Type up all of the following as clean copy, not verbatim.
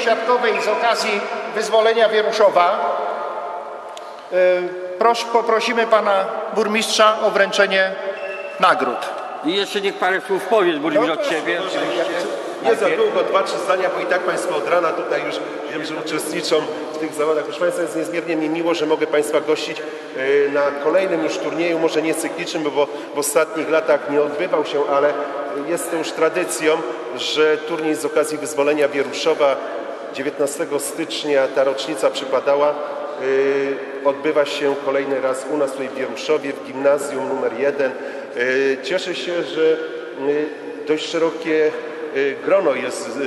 świadkowej z okazji wyzwolenia Wieruszowa poprosimy pana burmistrza o wręczenie nagród. I jeszcze niech parę słów powie burmistrz od siebie. Nie za długo, 2-3 zdania, bo i tak Państwo od rana tutaj już wiem, że uczestniczą w tych zawodach. Proszę Państwa, jest niezmiernie mi miło, że mogę Państwa gościć na kolejnym już turnieju, może nie cyklicznym, bo w ostatnich latach nie odbywał się, ale jest to już tradycją, że turniej z okazji wyzwolenia Wieruszowa 19 stycznia, ta rocznica przypadała, odbywa się kolejny raz u nas tutaj w Wieruszowie, w gimnazjum numer 1. Cieszę się, że dość szerokie grono jest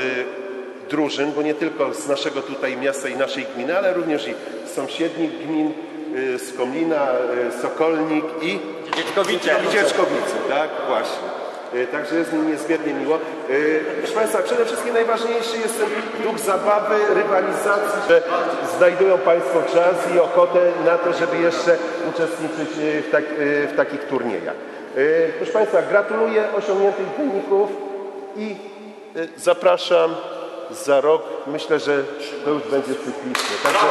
drużyn, bo nie tylko z naszego tutaj miasta i naszej gminy, ale również i z sąsiednich gmin, z Komlina, Sokolnik i Dzieczkowice, tak, właśnie. Także jest mi niezmiernie miło. Proszę Państwa, przede wszystkim najważniejszy jest ten duch zabawy, rywalizacji, że znajdują Państwo czas i ochotę na to, żeby jeszcze uczestniczyć w takich turniejach. Proszę Państwa, gratuluję osiągniętych wyników i zapraszam za rok. Myślę, że to już będzie cyklicznie. Także